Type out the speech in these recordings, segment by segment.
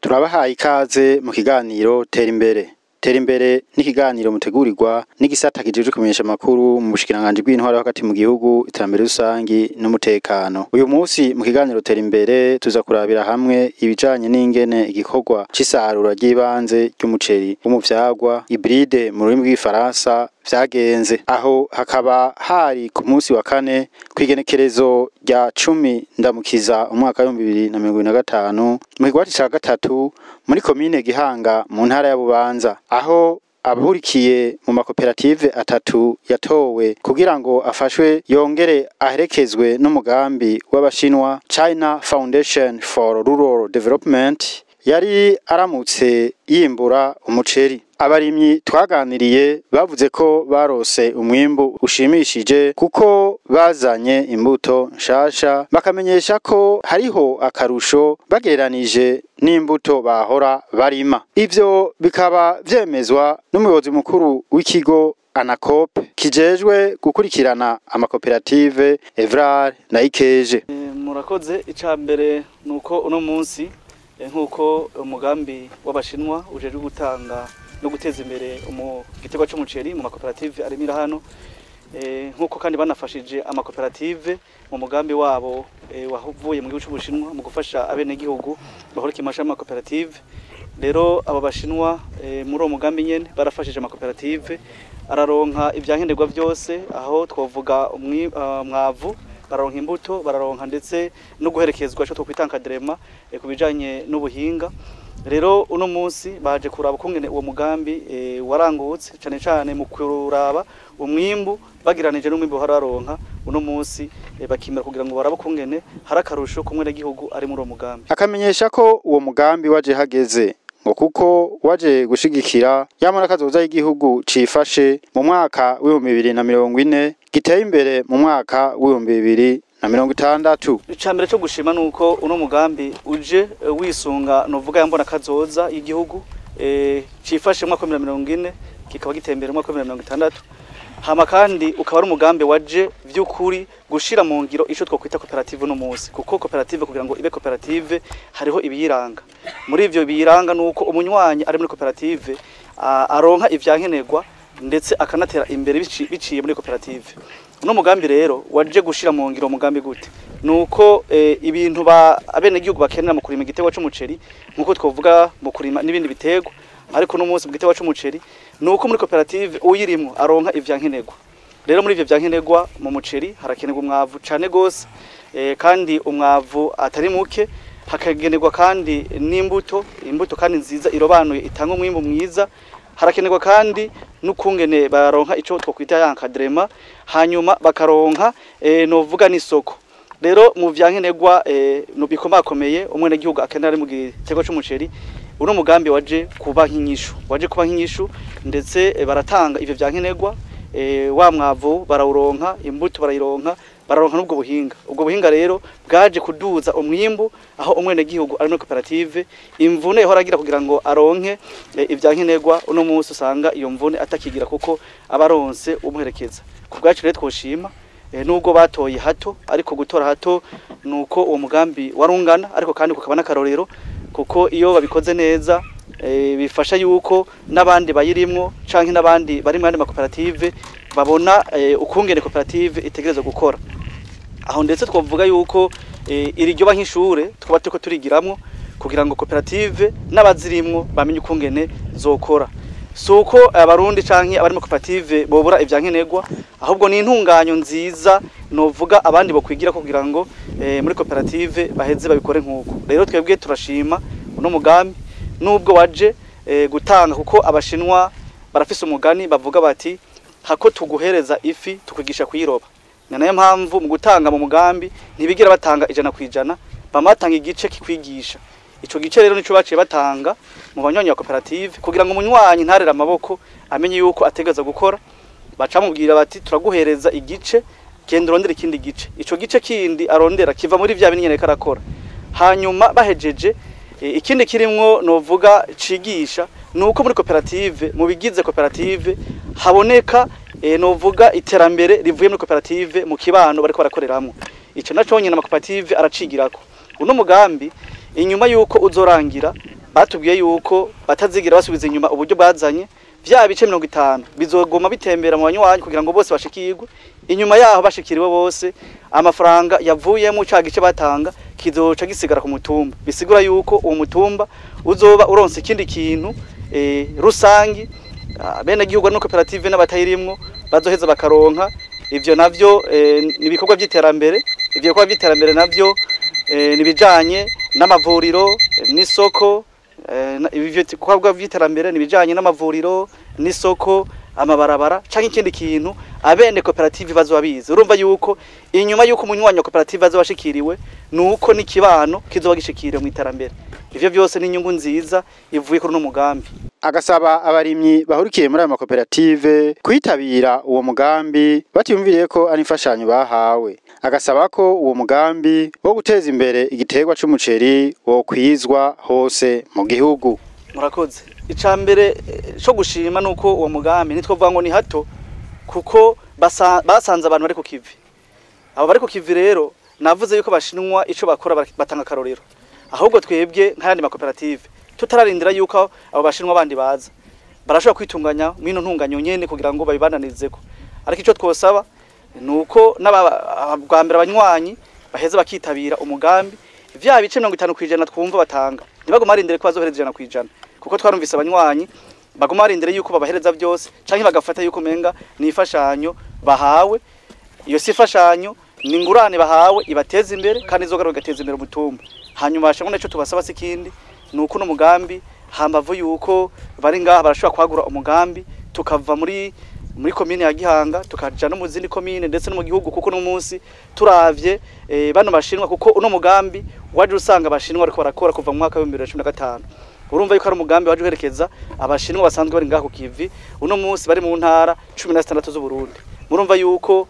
Turabahaye ikaze mu kiganiro Tera Imbere. Tera Imbere ni ikiganiro mutegurirwa n'igisata kijejwe kumenyesha amakuru mu bushikiranganje bw'intwaro hagati mu gihugu, iterambere rusangi n'umutekano. Uyu munsi mu kiganiro Tera Imbere tuza kurabira hamwe ibijanye n'ingene igikorwa c'isarura ry'ibanze ry'umuceri w'umuvyagwa hybride mu rurimi rw'ifaransa vyagenze. Aho hakaba hari ku munsi wa kane kwigenekerezo rya 10 ndamukiza umwaka wa 2025 mu kigwati ca gatatu muri komine Gihanga mu ntara ya Bubanza, aho abahurikiye mu makoperative atatu yatowe kugira ngo afashwe yongere aherekezwe n'umugambi w'abashinwa China Foundation for Rural Development yari aramutse yimbura umuceri. Abarimyi twaganiriye bavuze ko barose umwimbu ushimishije kuko bazanye imbuto nshasha, bakamenyesha ko hariho akarusho bagereranije n'imbuto bahora barima. Ivyo bikaba vyemezwa n'umuyobozi mukuru w'ikigo ANACOP kijejwe gukurikirana amakoperative Evrar na Ikeje. Murakoze. Icambere nuko uno munsi nkuko umugambi w'abashinwa ujeje gutanga no guteza imbere igiterwa c'umuceri mu makoperative arimira hano, nkuko kandi banafashije amakoperative mu mugambi wabo wavuye mu gihugu c'Ubushinwa mu gufasha abene gihugu bahora kimasha amakoperative. Rero aba bashinwa muri uwo mugambi nyene barafashije amakoperative araronka ivyankenerwa byose, aho twovuga umwavu, bararonka imbuto, bararonka ndetse no guherekezwa cyo twitangkadrema ku bijanye n'ubuhinga. Rero uno munsi baje kuraba kungene uwo mugambi warangutse cyane cyane mu kuraba umwimbu bagiranije n'umwimbu hararonka. Uno munsi bakimera kugira ngo baraba kungene harakarusho kumwe n'igihugu ari muri uwo mugambi. Akamenyesha ko uwo mugambi waje hageze ngo kuko waje gushigikira yamara kazoza y'igihugu cifashe mu mwaka wa 2040 giteye imbere mu mwaka wa 2060. Icambere cyo gushima nuko uno mugambi uje wisunga novuga yambona kazoza y'igihugu cifashe mu mwaka wa 2040 kikaba gitembere mu mwaka wa 2060. Hama kandi ukaba ari umugambi waje vy'ukuri gushira mu ngiro ico twokwita koperative no munsi, kuko koperative kugira ngo ibe koperative hariho ibiyiranga. Muri ivyo biyiranga nuko umunywanyi ari muri koperative aronka ivyankenerwa ndetse akanatera imbere biciye muri koperative. Uno mugambi rero waje gushira mu ngiro umugambi gute? Nuko ibintu abene gihugu bakenera mu kurima igiterwa c'umuceri nkuko twovuga mu kurima n'ibindi bitego, ariko no munsi mu giterwa c'umuceri nuko muri koperative uyirimwo aronka ivyankenerwa. Rero muri ivyo vyankenerwa mu muceri harakenerwa umwavu cane gose, kandi umwavu atari muke, hakagenerwa kandi n'imbuto, imbuto kandi nziza irobanuye itanga umwimbu mwiza. Harakenerwa kandi n'ukungene baronka ico twokwita yankadrema, hanyuma bakaronka novuga n'isoko. Rero mu vyankenerwa no bikomakomeye umwene gihugu akenera mu gitego c'umuceri, uno mugambi waje kuba nk'inyishu, ndetse baratanga ivyo vyankenerwa, wa mwavu barawuronka, imbuto barayironka, bararonka n'ubwo buhinga. Ubwo buhinga rero bwaje kuduza umwimbu, aho umwene gihugu ari no koperative imvune yoragira kugira ngo aronke ivyankenerwa. Uno munsi usanga iyo mvune atakigira kuko abaronse umuherekeza. Ku bwacu rero twoshima nubwo batoye hato, ariko gutora hato nuko uwo mugambi warungana, ariko kandi kukaba n'akarorero kuko iyo babikoze neza bifasha yuko n'abandi bayirimwo canke n'abandi bari mu makoperative babona ukungene koperative itegereza gukora. Aho ndetse twavuga yuko iri ryo nk'ishure twaba turiko turigiramwo kugira ngo koperative n'abazirimwo bamenye ukungene zokora. Suko abarundi canke abari mu koperative bobura ivyankenerwa, ahubwo ni intunganyo nziza novuga abandi bo kwigira kugira ngo muri koperative baheze babikore nkuko. Rero twebwe turashima uno mugambi nubwo waje gutanga, kuko abashinwa barafise umugani bavuga bati hako tuguhereza ifi tukwigisha kuyiroba. Nayo mpamvu mu gutanga mu mugambi ntibigira batanga 100%, bamatanga igice kikwigisha. ico gice rero nico baciye batanga mu banywanyi wa koperative kugira ngo umunywanyi ntarera amaboko amenye yuko ategeza gukora, bacamubwira bati turaguhereza igice genda urondera ikindi gice, ico gice kindi arondera kiva muri vya bintu nyene karakora. Hanyuma bahejeje ikindi kirimwo novuga cigisha nuko muri koperative mu bigize koperative haboneka novuga iterambere rivuye muri koperative mu kibano bariko barakoreramwo. Ico naco nyine amakoperative aracigirako. Uno mugambi inyuma yuko uzorangira batubwiye yuko batazigira basubiza inyuma uburyo bazanye vya bice 50 bizogoma bitembera mu banywanyi kugira ngo bose bashikirwe. Inyuma yaho bashikiriwe bose amafaranga yavuyemo ca gice batanga kizoca gisigara ku mutumba, bisigura yuko uwo mutumba uzoba uronse ikindi kintu rusangi bene gihugu no koperative n'abatayirimwo bazoheza bakaronka. Ivyo navyo nibikorwa by'iterambere, ivyo bikorwa by'iterambere navyo nibijanye n'amavuriro n'isoko, ivyo bikorwa by'iterambere nibijanye n'amavuriro n'isoko, amabarabara canke ikindi kintu abene koperative bazobabizi. Urumva yuko inyuma yuko umunywanyi wa koperative azobashikiriwe nuko nikibano kizoba gishikiriwe mu iterambere. Ivyo byose ni inyungu nziza ivuye kuri no mugambi. Agasaba abarimyi bahurikiye muri aya makoperative kwitabira uwo mugambi batiyumviriye ko ari imfashanyo bahawe. Agasaba ko uwo mugambi wo guteza imbere igiterwa c'umuceri wo kwizwa hose mu gihugu. Murakoze. Icambere cyo gushima nuko uwo mugambi nitwovuga ngo ni hato kuko basanze abantu bari ku kivi. Abo bari ku kivi rero navuze yuko bashinwa ico bakora batanga karorero. Ahubwo twebwe nk'ayandi makoperative tutararindira yuko abo bashinwa bandi baza barashobora kwitunganya mwino ntunganyo nyene kugira ngo babibananizeko. Ariko ico twosaba nuko n'abagambira abanywanyi baheze bakitabira umugambi vya bice 50% twumva batanga ntibagoma arindire ko bazohereza 100% kuko twarumvise abanywanyi bagoma arindire yuko babahereza byose canke bagafata yuko menga ni ifashanyo bahawe. Iyo sifashanyo ni ngurane bahawe ibateza imbere kandi izogaruka gateza imbere umutumba. Hanyuma bashaka n'icyo tubasaba sikindi nuko no mugambi hambavu yuko bari ngaha barashobora kwagura umugambi tukava muri komine ya Gihanga tukaja no mu zindi komine ndetse no mu gihugu kuko no munsi turavye bano bashinwa kuko uno mugambi waje usanga abashinwa ariko barakora kuva mu mwaka wa 2015. Urumva yuko ari umugambi waje uherekeza abashinwa basanzwe bari ngaha ku kivi uno munsi bari mu ntara 16 z'u Burundi. Murumva yuko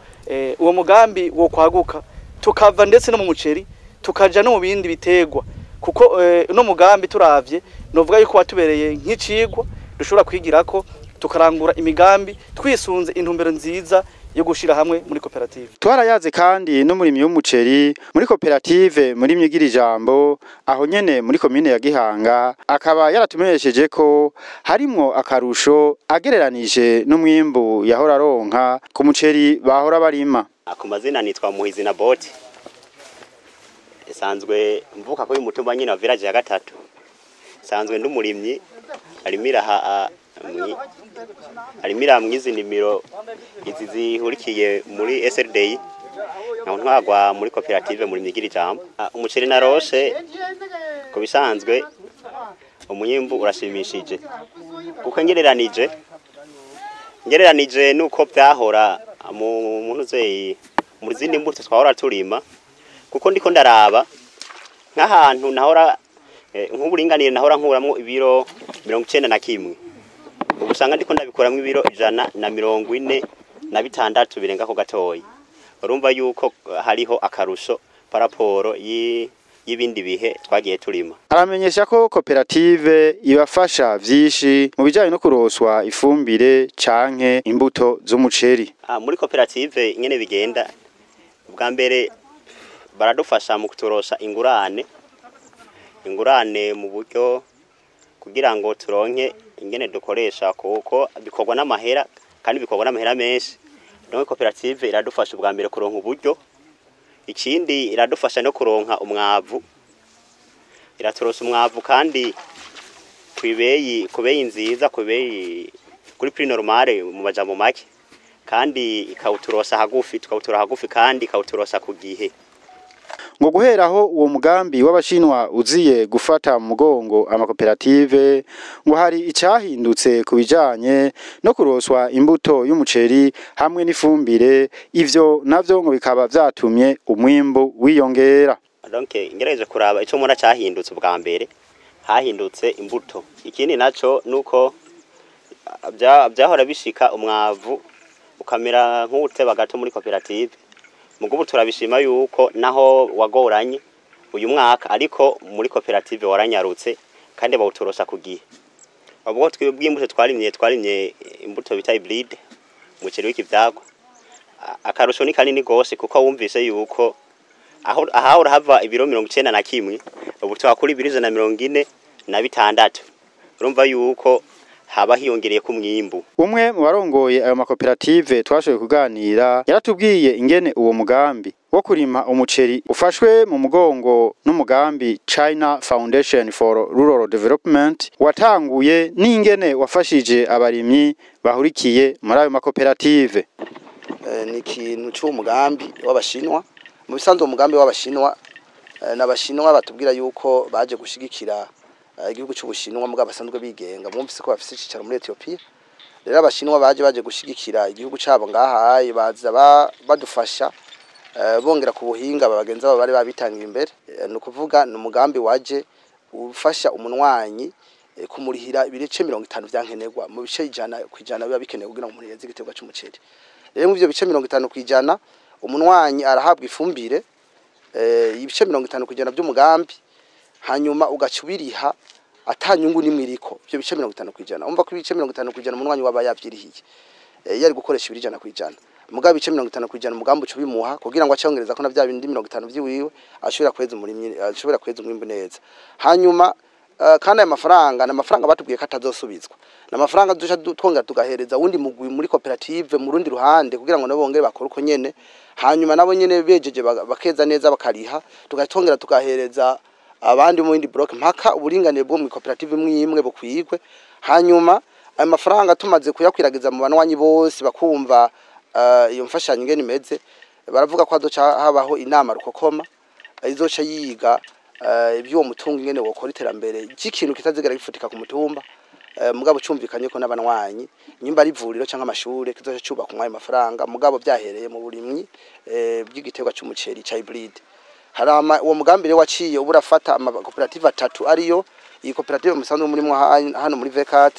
uwo mugambi wo kwaguka tukava ndetse no mu muceri tukaja no mu bindi bitegwa kuko uno mugambi turavye novuga yuko watubereye nk'icigwa dushobora kwigirako tukarangura imigambi twisunze intumbero nziza yo gushira hamwe muri koperative. Twarayaze kandi no muri y'umuceri muri koperative muri myigira ijambo aho nyene muri komine ya Gihanga akaba yaratumenyesheje ko harimwo akarusho agereranije n'umwimbu yahora ronka ku muceri bahora barima. Ku mazina nitwa Muhizi na Boti. Sanzwe mvuka ko y'umutumba nyine wa village ya gatatu. Sanzwe ndumurimyi arimira mwizi nimiro izi zihurikiye muri SRD naho ntwagwa muri koperative muri myigira ijambo. Umuceri naroshe ko bisanzwe umunyimbu urashimishije kuko ngereranije nuko byahora mu muntu zeyi muri zindi mbuto twahora turima kuko ndiko ndaraba nk'ahantu nahora nk'uburinganire nahora nkuramwo ibiro 91 ubusanga ndiko ndabikuramwo ibiro 146 birenga ko gatoyi. Urumva yuko hariho akarusho paraporo y'ibindi bihe twagiye turima. Aramenyesha ko koperative ibafasha vyishi mu bijanye no kuroswa ifumbire canke imbuto z'umuceri. Muri koperative nyene bigenda bwa mbere baradufasha mu kuturosha ingurane mu buryo kugira ngo turonke ingene dukoresha kuko bikorwa n'amahera kandi bikorwa n'amahera menshi. Donc koperative iradufasha bwa mbere kuronka uburyo, ikindi iradufasha no kuronka umwavu, iraturosha umwavu kandi kubeyi nziza kuri prix normale mu majambo make kandi ikawuturosha hagufi tukawutura hagufi kandi ikawuturosha ku gihe. Ngo guheraho uwo mugambi w'abashinwa uziye gufata mu mugongo amakoperative ngo hari icyahindutse kubijanye no kuroswa imbuto y'umuceri hamwe n'ifumbire, ivyo navyo ngo bikaba vyatumye umwimbu wiyongera. Donc ngerageje kuraba ico mura cyahindutse bwa mbere hahindutse imbuto. Ikindi naco nuko byahora bishika umwavu ukamera nk'uteba gato muri koperative. Mugubu turabishima yuko naho wagoranye uyu mwaka ariko muri koperative waranyarutse kandi bawutorosha kugihe. Ubwo twebwe imbuto twarimye imbuto bita hybrid umuceri w'ikivyago. Akarusho ni kanini gose kuko wumvise yuko aho urahava ibiro 91 ubu twakuri ibiro 146. Urumva yuko haba hiyongereye ku mwimbu. Umwe mu barongoye ayo makoperative twashoboye kuganira yaratubwiye ingene uwo mugambi wo kurima umuceri ufashwe mu mugongo n'umugambi China Foundation for Rural Development watanguye n'ingene wafashije abarimyi bahurikiye muri ayo makoperative. Ni ikintu cy'umugambi w'abashinwa. Mu bisanzwe umugambi w'abashinwa n'abashinwa batubwira yuko baje gushigikira igihugu cy'Ubushinwa mugabo basanzwe bigenga. Mwumvise ko bafise icicaro muri Ethiopia. Rero abashinwa baje gushigikira igihugu cyabo ngahaye baza badufasha bongera ku buhinga babagenza bari babitangira imbere. No kuvuga no mugambi waje ufasha umunwanyi kumurihira ibice 50 vyankenerwa mu bice 100% biba bikenewe kugira ngo umuntu igiterwa cy'umuceri. Rero mu byo bice 50% umunwanyi arahabwa ifumbire ibice 50% by'umugambi hanyuma ugacubiriha atanyungu nimwiriko byo bice 50%. Umva ko ibice 50% umunwanyi waba yavyirihiye yari gukoresha 100%. Mugabe bice 50% umugambi ucubimuha kugira ngo acyongereza ko na bya bindi 50 by'iwiwe ashobora kweza umurimyi ashobora kweza umwimbu neza. Hanyuma kandi aya mafaranga n'amafaranga batubwiye ko atazosubizwa. N'amafaranga dusha twongera tugahereza wundi mugwi muri koperative mu rundi ruhande kugira ngo nabo bongere bakora uko nyene. Hanyuma nabo nyene bejeje bakeza neza bakariha tugatongera tugahereza abandi mu yindi block mpaka uburinganire bwo mu koperative imwe bukwigwe. Hanyuma aya mafaranga tumaze kuyakwiragiza mu banwanyi bose bakumva iyo mfashanyo ingene imeze baravuga ko azoca habaho inama rukokoma izoca yiga ibyo mutungo ingene wokora iterambere ikintu kitazigera gifutika ku mutumba mugabo cyumvikanye ko n'abanwanyi nyimba ari ivuriro cyangwa amashure kizoca cyuba ku mwaye mafaranga mugabo byahereye mu burimyi bw'igiterwa cy'umuceri cha hybrid. Harama uwo mugambi rero waciye uburafata amakoperative 3 ariyo iyi koperative musanzwe muri hano muri V4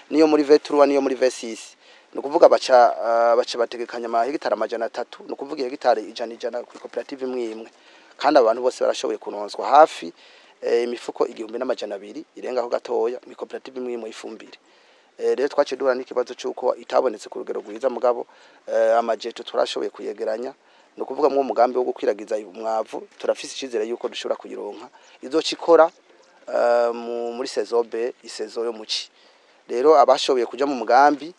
niyo muri V3 niyo muri V6. Nukuvuga baca bategekanya amahegitari 300 nukuvuga hegitari 100 ku koperative imwe kandi abantu bose barashoboye kunonswa hafi imifuko 1200 irenga ho gatoya mu koperative imwe ifumbire. Rero twace duhura n'ikibazo cyuko itabonetse ku rugero rwiza mugabo amajeto turashoboye kuyegeranya nukuvuga mu mugambi wo gukwiragiza umwavu turafise icizere yuko dushobora kuyironka izocikora muri saison B isaison yo muci. Rero abashoboye kuja mu mugambi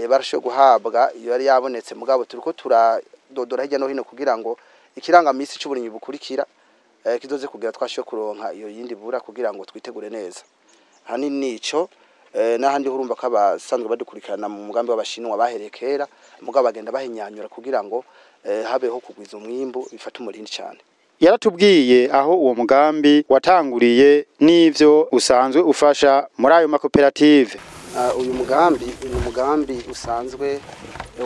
barashoboye guhabwa iyo yari yabonetse mugabo turiko turadodora hirya no hino kugira ngo ikirangamisi cy'uburimyi bukurikira kizoze kugira twashoboye kuronka iyo yindi bura kugira ngo twitegure neza. Hani nico n'ahandi urumva ko abasanzwe badukurikirana mu mugambi w'abashinwa baherekera mugabo bagenda bahinyanyura kugira ngo habeho kugwiza umwimbu bifata umurindi cyane. Yaratubwiye aho uwo mugambi watanguriye n'ivyo usanzwe ufasha muri ayo makoperative. Uyu mugambi usanzwe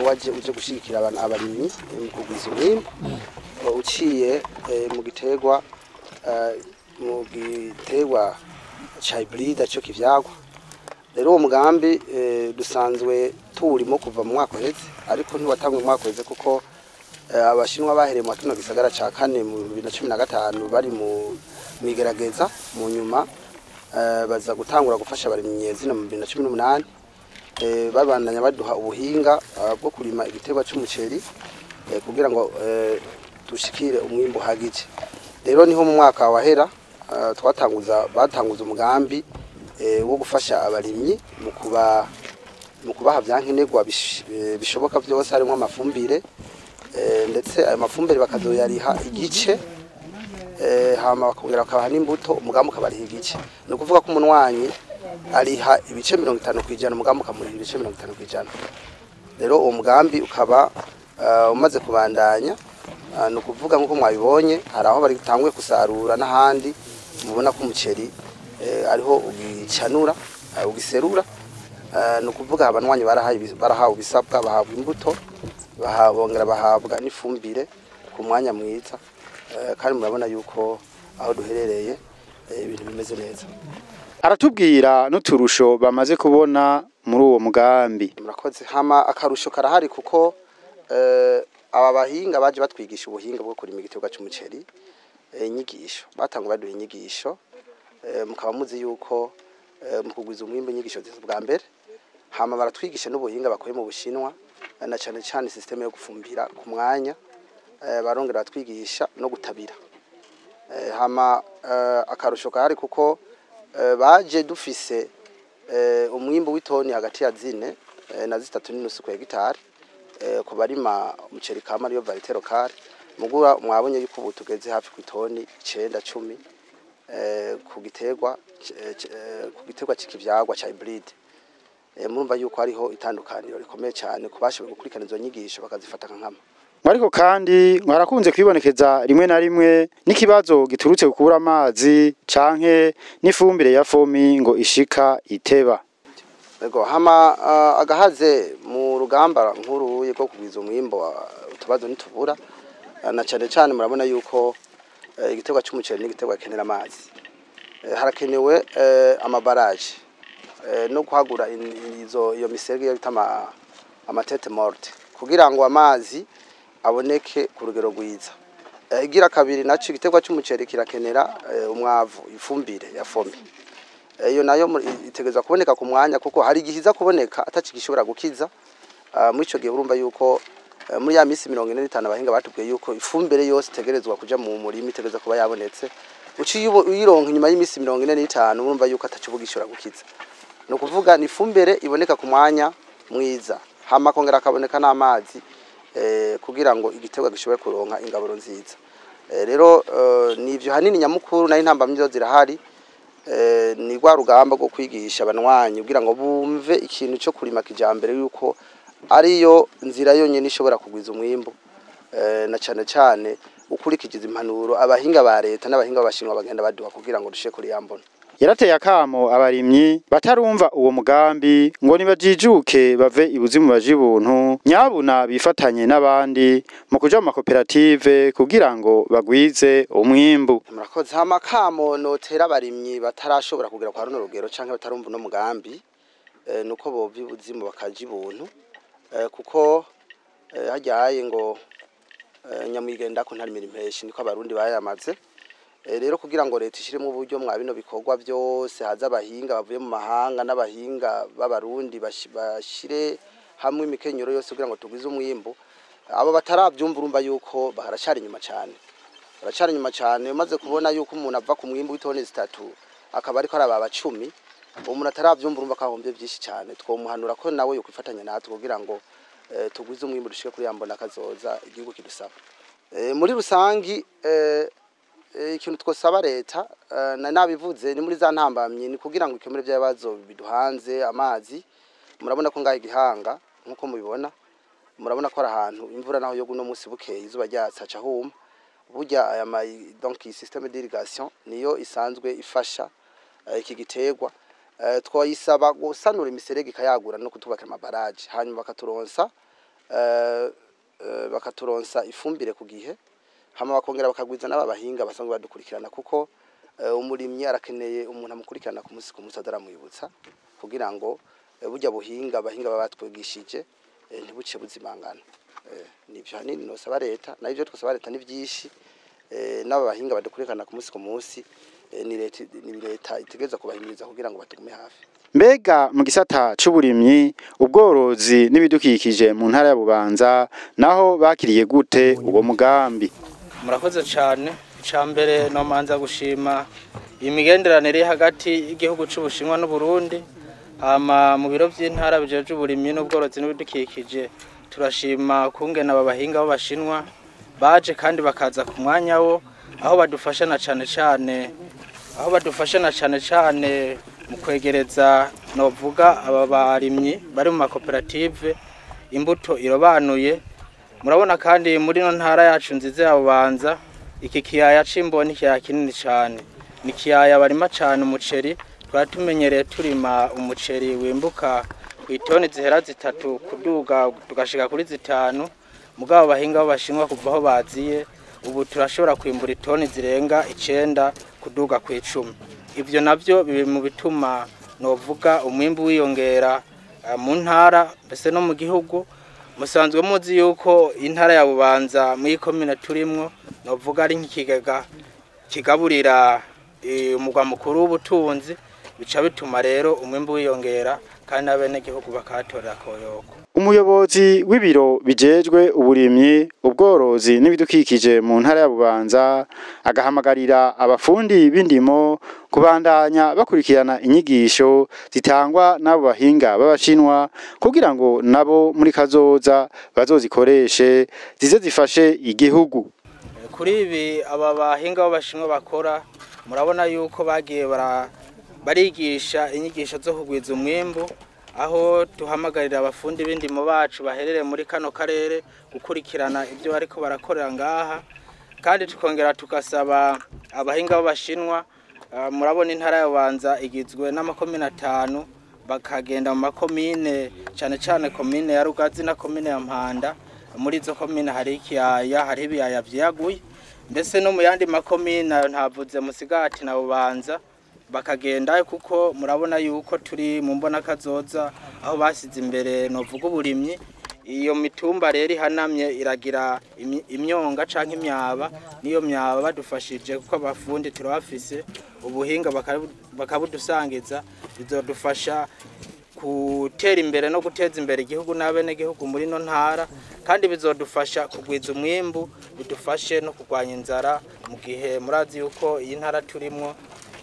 waje uje gushikira abarimyi mu kugwiza umwimbu uciye mu giterwa cha hybrid cyo kivyagwa. Rero uwo mugambi dusanzwe turimo kuva mu mwaka uheze ariko ntiwatangwa mu mwaka uheze kuko abashinwa bahereye mu kino gisagara ca kane mu 2015 bari mu migerageza mu nyuma baza gutangura gufasha abarimyi zina mu 2018 babandanya baduha ubuhinga bwo kurima igiterwa cy'umuceri kugira ngo dushikire umwimbo hagije. Rero niho mu mwaka wahera batanguza umugambi wo gufasha abarimyi mu kubaha vyankenerwa bishoboka byose harimo amafumbire ndetse ayo mafumbire bakazoyariha igice hama bakongera bakabaha n'imbuto umugambi ukabariha igice. No kuvuga ko umunwanyi ariha ibice 50% umugambi ukamuriha ibice 50%. Rero uwo mugambi ukaba umaze kubandanya no kuvuga nkuko mwabibonye hari aho bari gutangwe kusarura n'ahandi mubona ko umuceri ariho ugicanura ugiserura no kuvuga abanwanyi barahawe bisabwa bahabwa imbuto bongera bahabwa n'ifumbire ku mwanya mwiza kandi murabona yuko aho duherereye ibintu bimeze neza. aratubwira n'uturusho bamaze kubona muri uwo mugambi. Murakoze. Hama akarusho karahari kuko aba bahinga baje batwigisha ubuhinga bwo kurima igiterwa cy'umuceri, inyigisho batanga baduha inyigisho, mukaba muzi yuko mu kugwiza umwimbo inyigisho zizo bwa mbere, hama baratwigisha n'ubuhinga bakoye mu Bushinwa na cyane cyane systeme yo gufumbira ku mwanya, barongera batwigisha no gutabira. Hama akarusho kahari kuko baje dufise umwimbo w'itoni hagati ya 4 na 3.5 ku hegitari ku barima umuceri kama ariyo varieté locale, mugura mwabonye yuko ubu tugeze hafi ku itoni 9-10 ku giterwa cy'ikivyagwa cha hybrid. Murumva yuko hariho itandukaniro rikomeye cyane kubashoboye gukurikirana izo nyigisho bakazifata nkama. Ariko kandi mwarakunze kwibonekeza rimwe na rimwe n'ikibazo giturutse ku kubura amazi canke n'ifumbire ya fomi ngo ishika iteba. Ego hama agahaze mu rugamba nkuru yego kugwiza umwimbo utubazo nitubura, na cyane cyane murabona yuko igiterwa cy'umuceri n'igiterwa kenera amazi. Harakenewe amabaraje no kwagura iyo miserege yo bitama amatete morte kugira ngo amazi aboneke ku rugero rwiza. Igira kabiri naco igiterwa cy'umuceri kirakenera umwavu, ifumbire ya fomi. Iyo nayo itegeza kuboneka ku mwanya kuko hari gihiza kuboneka atacigishobora gukiza. Muri ico gihe urumva yuko muri ya misi 45 abahinga batubwiye yuko ifumbire yose tegerezwa kuja mu murima itegeza kuba yabonetse. Uciye uyironka nyuma y'imisi 45 urumva yuko atacubugishobora gukiza. No kuvuga ni ifumbire iboneka ku mwanya mwiza, hama kongera akaboneka n'amazi kugira ngo igiterwa gishobore kuronka ingaburo nziza. Rero nivyo hanini nyamukuru na intambamye zirahari, ni rwa rugamba rwo kwigisha abanwanyi kugira ngo bumve ikintu cyo kurima kijambere yuko ariyo nzira yonyene ishobora kugwiza umwimbo, na cyane cyane ukurikiza impanuro abahinga ba leta n'abahinga b'Abashinwa bagenda baduha kugira ngo dushe kuri yambona. Yarateye akamo abarimyi batarumva uwo mugambi ngo nibajijuke bave ibuzimu baje ibuntu, nyabuna bifatanye n'abandi mu kuja mu makoperative kugira ngo bagwize umwimbu. Murakoze. Hama kamo notera abarimyi batarashobora kugira kwa runo rugero canke batarumva no mugambi, nuko bova ibuzimu bakaje ibuntu, kuko hajyaye ngo nyamwigenda ko ntari mirimpeshi niko abarundi bayamaze. Rero kugira ngo leta ishiremo uburyo mwa bino bikorwa byose haza abahinga bavuye mu mahanga n'abahinga b'abarundi bashire hamwe imikenyero yose kugira ngo tugwize umwimbo, abo bataravyumva urumva yuko baracari nyuma cyane. Baracari nyuma cyane umaze kubona yuko umuntu ava ku mwimbo w'itoni 3 akaba ariko arababa 10, umuntu ataravyumva urumva kahombye byinshi cyane. Twomuhanura ko nawe yo kwifatanya natwe kugira ngo tugwize umwimbo dushike kuri yambona kazoza igihugu kidusaba. Muri rusangi ikintu twosaba leta nabivuze ni muri za ntambamye ni kugira ngo ikemure by'abazo biduhanze amazi. Murabona ko ngaye gihanga nkuko mubibona, murabona ko ari ahantu imvura naho yo guno munsi bukeye izuba ryatsaca huma. Burya aya donc système d'irrigation niyo isanzwe ifasha iki giterwa. Twayisaba gusanura imiserege ikayagura no kutubaka amabaraje, hanyuma bakaturonsa ifumbire ku gihe, hama bakongera bakagwiza n'abahinga basanzwe badukurikirana kuko umurimyi arakeneye umuntu amukurikirana ku munsi adaramwibutsa kugira ngo burya buhinga abahinga babatwigishije ntibuce buzimangana. Nivyo hanini nosaba leta, navyo twosaba leta nivyishi, n'abahinga badukurikirana ku munsi ni leta itegeza kubahimiriza kugira ngo batugume hafi. Mbega mu gisata c'uburimyi, ubworozi n'ibidukikije mu ntara ya Bubanza naho bakiriye gute uwo mugambi? Murakoze cyane. Icambere no manza gushima imigenderanire hagati y'igihugu c'Ubushinwa n'u Burundi, hama mu biro by'intara bijeje uburimyi n'ubworozi n'ibidukikije turashima kungena abahinga b'Abashinwa baje kandi bakaza ku mwanya wo aho badufasha na cyane mu kwegereza novuga aba barimyi bari mu makoperative imbuto irobanuye. Murabona kandi muri no ntara yacu nziza ya Bubanza iki kiyaya cimboni kiyaya kinini cyane, ni kiyaya barima cyane umuceri. Twatumenyereye turima umuceri wimbuka ku itoni zihera 3 kuduga tugashika kuri 5, mugabo bahinga b'Abashinwa kuva aho baziye ubu turashobora kwimbura itoni zirenga 9 kuduga ku 10. ivyo navyo biri mu bituma novuga umwimbu wiyongera mu ntara mbese no mu gihugu. Musanzwe muzi yuko intara ya Bubanza muri komine turimwo novuga ari nk'ikigega kigaburira umugwa mukuru w'ubutunzi, bica bituma rero umwimbu wiyongera kandi abene gihugu bakatorera koyoko. Umuyobozi w'ibiro bijejwe uburimyi, ubworozi n'ibidukikije mu ntara ya Bubanza agahamagarira abafundi b'indimo kubandanya bakurikirana inyigisho zitangwa n'abo bahinga b'Abashinwa kugira ngo nabo muri kazoza bazozikoreshe zize zifashe igihugu. Kuri ibi aba bahinga b'Abashinwa bakora, murabona yuko bagiye barigisha inyigisho zo kugwiza umwimbu, aho tuhamagarira abafundi b'indimo bacu baherere muri kano karere gukurikirana ibyo bariko barakorera ngaha, kandi tukongera tugasaba abahinga b'Abashinwa. Murabona intara ya Bubanza igizwe n'amakomine 5, bakagenda mu makomine cyane cyane komine ya Rugazi na komine ya Mpanda. Muri izo komine hari ikiyaya, hari ibiyaya vyaguye, ndetse no mu yandi makomine ntavuze Musigati na Bubanza bakagenda, kuko murabona yuko turi mu mbona kazoza aho basize imbere novuga uburimyi. Iyo mitumba rero ihanamye iragira imyonga canke imyaba, niyo myaba badufashije kuko abafundi turabafise ubuhinga bakabudusangiza, bizodufasha gutera imbere no guteza imbere igihugu n'abene gihugu muri no ntara, kandi bizodufasha kugwiza umwimbu, bidufashe no kurwanya inzara mu gihe murazi yuko iyi ntara turimwo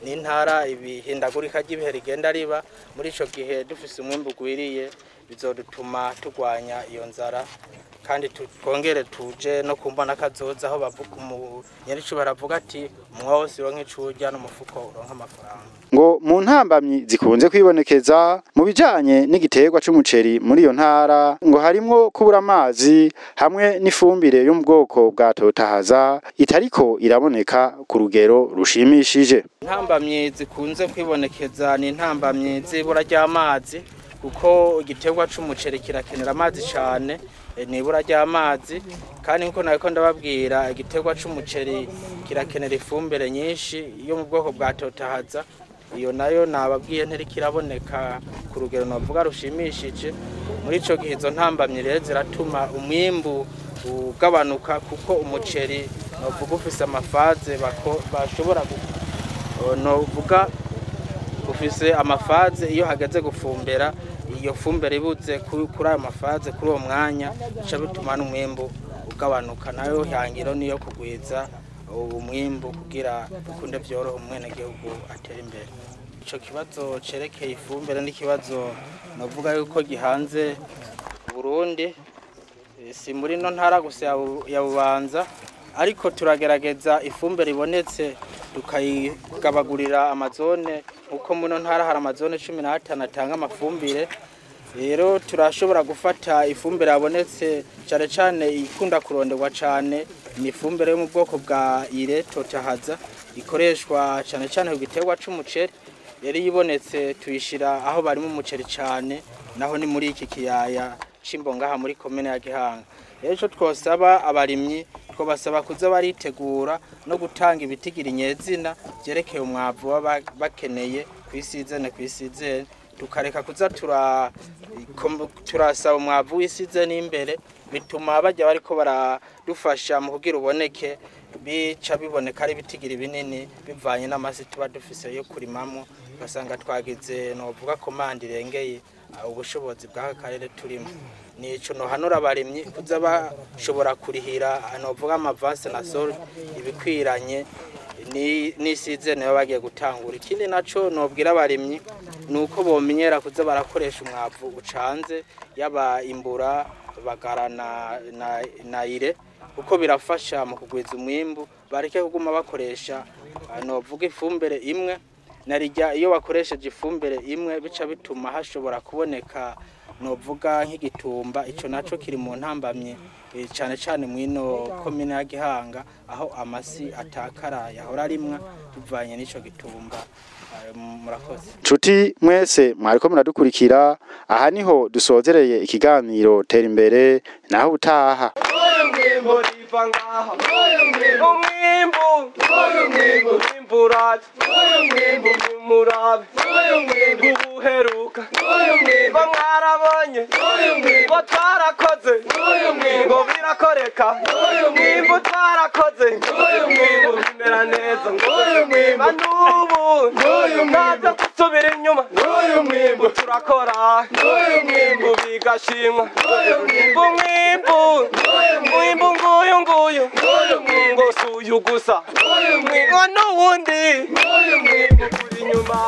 ni intara ibihindagurika ry'ibihe rigenda riba. Muri ico gihe dufise umwimbu gwiriye bizodutuma turwanya iyo nzara, kandi twongere tuje no kumbona kazoza aho bavuga nyaricu baravuga ati umwose ronke curya n'umufuko uronka amafaranga. Ngo mu ntambamyi zikunze kwibonekeza mu bijanye n'igiterwa c'umuceri muri iyo ntara, ngo harimwo kubura amazi hamwe n'ifumbire yo mu bwoko bwa totahaza itariko iraboneka ku rugero rushimishije. Intambamyi zikunze kwibonekeza ni intambamyi z'ibura ry'amazi, kuko igiterwa c'umuceri kirakenera amazi cyane, nibura ry'amazi, kandi nkuko nako ndababwira igiterwa c'umuceri kirakenera ifumbire nyinshi yo mu bwoko bwa totahaza. Iyo nayo nababwiye ntirikiraboneka ku rugero navuga rushimishije. Muri ico gihe izo ntambamye rero ziratuma umwimbu ugabanuka, kuko umuceri navuga ufise amafaze bashobora novuga ufise amafaze, iyo hageze gufumbera iyo fumbire ibuze kuri ayo mafaze kuri uwo mwanya bica bituma n'umwimbu ugabanuka. Nayo hangiro niyo kugwiza umwimbu kugira bikunde byoroha umwene gihugu atera imbere. Ico kibazo cerekeye ifumbire n'ikibazo navuga yuko gihanze Burundi, si muri no ntara gusa ya Bubanza, ariko turagerageza ifumbire ibonetse tukayigabagurira amazone, uko muno ntara hari amazone 15 atanga amafumbire. Rero turashobora gufata ifumbire yabonetse cyane cyane ikunda kuronderwa cyane ni ifumbire yo mu bwoko bwa ire totahaza, ikoreshwa cyane cyane ku giterwa c'umuceri. Rero yibonetse tuyishira aho bari mu muceri cyane, naho ni muri iki kiyaya cimbongaha muri komine ya Gihanga. Rero ico twosaba abarimyi ko basaba kuza baritegura no gutanga ibitigira inyezina byerekeye umwavu baba bakeneye kwisizene tukareka kuza turasaba umwavu w'isizene imbere, bituma bajya bariko baradufasha mu kugira uboneke, bica biboneka ari ibitigira binini bivanye n'amazi tuba dufise yo kurimamo, ugasanga twagize novuga komande irengeye ubushobozi bw'aka karere turimo. Nico no hanura abarimyi kuza bashobora kurihira novuga amavanse na sol ibikwiranye ni season yo bagiye gutangura. Ikindi naco nobwira abarimyi nuko bomenyera kuza barakoresha umwavu ucanze, yaba imbura bagarana na ire, uko birafasha mu kugwiza umwimbu. Bareke kuguma bakoresha novuga ifumbire imwe, narijya iyo bakoresheje ifumbire imwe bica bituma hashobora kuboneka novuga nk'igitumba. Ico naco kiri mu ntambamye cyane cyane mwino komine ya Gihanga, aho amasi atakara yahora rimwa bivanye n'ico gitumba. Murakoze Nshuti mwese mwariko muradukurikira, aha niho dusozereye ikiganiro Tera Imbere, naho utaha. biva ngaha umwimbu uraje murabe ubuheruka ngo mwarabonye ngo twarakoze ngo birakoreka umwimbu twarakoze umwimbu bimera neza umwimbu n'ubu ntabyo gusubira inyuma umwimbu turakora umwimbu bigashimwa umwimbu nguyu ngo si uyu gusa umwimbu n'uwundi umwimbu uri inyuma